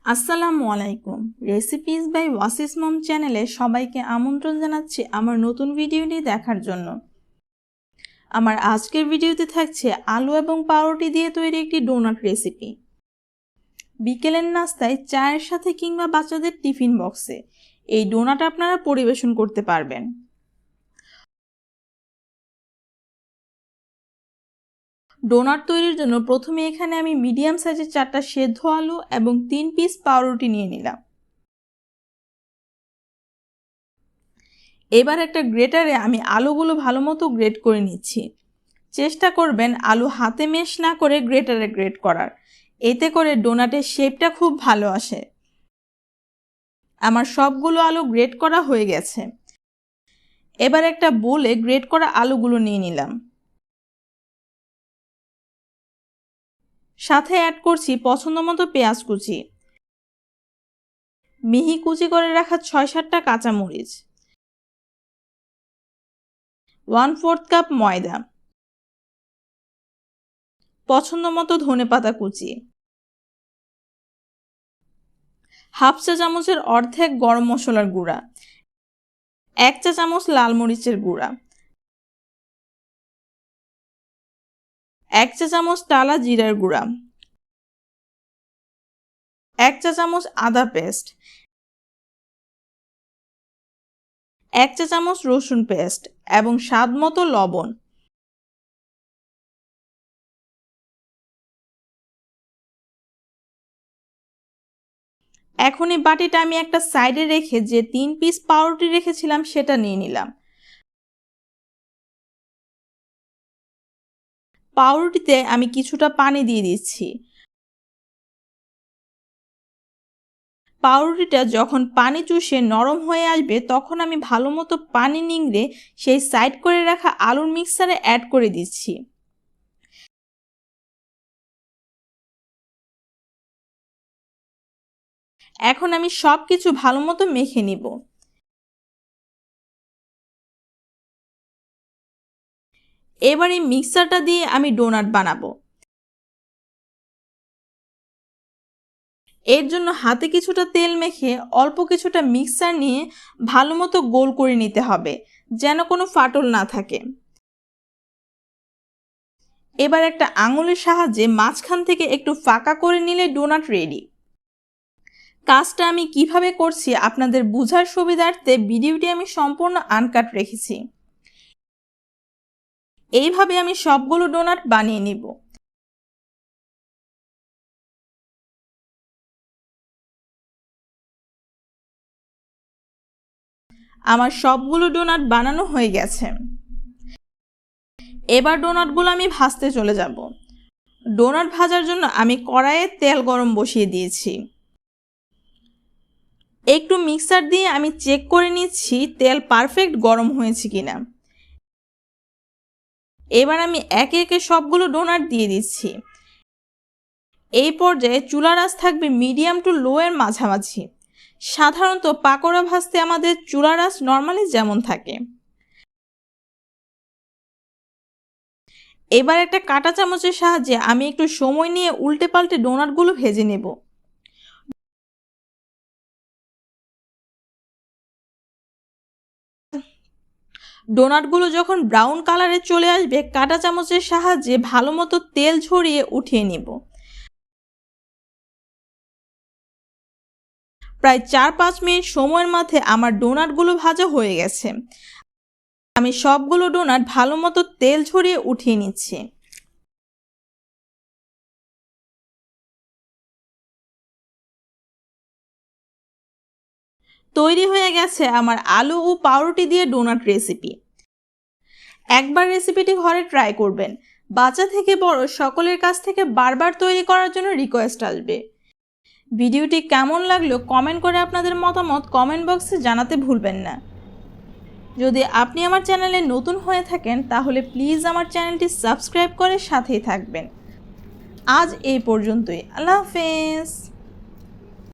আসসালামু আলাইকুম। Recipes by ওয়াসিস মম চ্যানেলে সবাইকে আমন্ত্রণ জানাচ্ছি আমার নতুন ভিডিওটি দেখার জন্য। আমার আজকের ভিডিওতে থাকছে আলু এবং পাউরুটি দিয়ে তৈরি একটি ডোনাট রেসিপি। বিকেলের নাস্তায় চায়ের সাথে কিংবা বাচ্চাদের টিফিন বক্সে এই ডোনাট আপনারা পরিবেশন করতে পারবেন। ডোনাট তৈরির জন্য প্রথমে এখানে আমি মিডিয়াম সাইজের 4টা সেদ্ধ আলু এবং 3 পিস পাউরুটি নিয়ে নিলাম। এবার একটা গ্রেটারে আমি আলুগুলো ভালোমতো গ্রেট করে নিচ্ছি। চেষ্টা করবেন আলু হাতে মেশ না করে গ্রেটারে গ্রেট করার, এতে করে ডোনাটের শেপটা খুব ভালো আসে। আমার সবগুলো আলু গ্রেট করা হয়ে গেছে। এবার একটা বোলে গ্রেট করা আলুগুলো নিয়ে নিলাম। সাথে অ্যাড করছি পছন্দমতো পেঁয়াজ কুচি, মিহি কুচি করে রাখা 6-7টা কাঁচামরিচ, 1/4 কাপ ময়দা, পছন্দমতো ধনেপাতা কুচি, হাফ চা চামচের অর্ধেক গরম মশলার গুঁড়া, 1 চা চামচ লাল মরিচের গুঁড়া, 1 চা চামচ টালা জিরার গুঁড়া, 1 চা চামচ আদা পেস্ট, 1 চা চামচ রসুন পেস্ট এবং স্বাদমতো লবণ। এখন এই বাটিটা আমি একটা সাইডে রেখে যে 3 পিস পাউরুটি রেখেছিলাম সেটা নিয়ে নিলাম। পাউরুটিতে আমি কিছুটা পানি দিয়ে দিচ্ছি। পাউরুটিটা যখন পানি চুষে নরম হয়ে আসবে তখন আমি ভালোমতো পানি নিংড়ে সেই সাইড করে রাখা আলুর মিক্সারে অ্যাড করে দিচ্ছি। এখন আমি সব কিছু ভালোমতো মেখে নিব। এবার এই মিক্সারটা দিয়ে আমি ডোনাট বানাবো। এর জন্য হাতে কিছুটা তেল মেখে অল্প কিছুটা মিক্সার নিয়ে ভালোমতো গোল করে নিতে হবে, যেন কোনো ফাটল না থাকে। এবার একটা আঙুলের সাহায্যে মাঝখান থেকে একটু ফাঁকা করে নিলে ডোনাট রেডি। কাজটা আমি কিভাবে করছি আপনাদের বোঝার সুবিধার্থে ভিডিওটি আমি সম্পূর্ণ আনকাট রেখেছি। এইভাবে আমি সবগুলো ডোনাট বানিয়ে নিব। আমার সবগুলো ডোনাট বানানো হয়ে গেছে। এবার ডোনাটগুলো আমি ভাজতে চলে যাব। ডোনাট ভাজার জন্য আমি কড়াইয়ে তেল গরম বসিয়ে দিয়েছি। একটু মিক্সার দিয়ে আমি চেক করে নিচ্ছি তেল পারফেক্ট গরম হয়েছে কিনা। এবার আমি একে একে সবগুলো ডোনাট দিয়ে দিচ্ছি। এই পর্যায়ে চুলার আঁচ থাকবে মিডিয়াম টু লো এর মাঝামাঝি। সাধারণত পাকোড়া ভাজতে আমাদের চুলার আঁচ নর্মালি যেমন থাকে। এবার একটা কাঁটা চামচের সাহায্যে আমি একটু সময় নিয়ে উল্টে পাল্টে ডোনাটগুলো ভেজে নেব। ডোনাটগুলো যখন ব্রাউন কালারে চলে আসবে কাঁটা চামচের সাহায্যে ভালোমতো তেল ঝরিয়ে উঠিয়ে নেব। প্রায় 4-5 মিনিট সময়ের মধ্যে আমার ডোনাটগুলো ভাজা হয়ে গেছে। আমি সবগুলো ডোনাট ভালোমতো তেল ঝরিয়ে উঠিয়ে নিচ্ছি। তৈরি হয়ে গেছে আমার আলু ও পাউরুটি দিয়ে ডোনাট রেসিপি। একবার রেসিপিটি ঘরে ট্রাই করবেন। বাচ্চা থেকে বড় সকলের কাছ থেকে বারবার তৈরি করার জন্য রিকোয়েস্ট আসবে। ভিডিওটি কেমন লাগলো কমেন্ট করে আপনাদের মতামত কমেন্ট বক্সে জানাতে ভুলবেন না। যদি আপনি আমার চ্যানেলে নতুন হয়ে থাকেন তাহলে প্লিজ আমার চ্যানেলটি সাবস্ক্রাইব করে সাথেই থাকবেন। আজ এই পর্যন্তই। আল্লাহ হাফেজ।